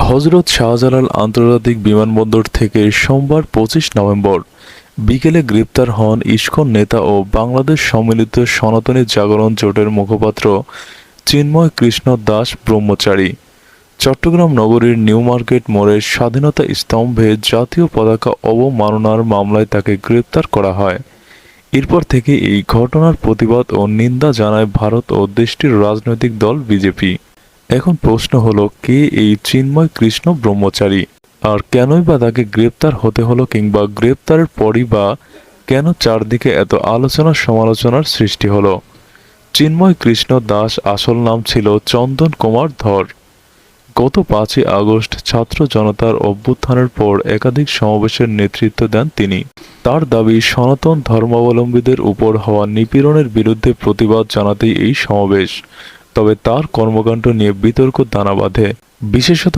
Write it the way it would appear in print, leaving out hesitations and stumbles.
হযরত শাহজালাল আন্তর্জাতিক বিমানবন্দর থেকে সোমবার ২৫ নভেম্বর বিকেলে গ্রেপ্তার হন ইসকন নেতা ও বাংলাদেশ সম্মিলিত সনাতনী জাগরণ জোটের মুখপাত্র চিন্ময় কৃষ্ণ দাস ব্রহ্মচারী। চট্টগ্রাম নগরীর নিউ মার্কেট মোড়ের স্বাধীনতা স্তম্ভে জাতীয় পতাকা অবমাননার মামলায় তাকে গ্রেপ্তার করা হয়। এরপর থেকে এই ঘটনার প্রতিবাদ ও নিন্দা জানায় ভারত ও দেশটির রাজনৈতিক দল বিজেপি। এখন প্রশ্ন হলো, কে এই চিন্ময় কৃষ্ণ ব্রহ্মচারী, আর কেনই বা তাকে গ্রেপ্তার হতে হলো, কিংবা গ্রেপ্তারের পরই বা কেন চারদিকে এত আলোচনা সমালোচনার সৃষ্টি হলো। চিন্ময় কৃষ্ণ দাস আসল নাম ছিল চন্দন কুমার ধর। গত ৫ই আগস্ট ছাত্র জনতার অভ্যুত্থানের পর একাধিক সমাবেশের নেতৃত্ব দেন তিনি। তার দাবি, সনাতন ধর্মাবলম্বীদের উপর হওয়া নিপীড়নের বিরুদ্ধে প্রতিবাদ জানাতেই এই সমাবেশ। তবে তার কর্মকাণ্ড নিয়ে বিতর্ক দানা বাঁধে, বিশেষত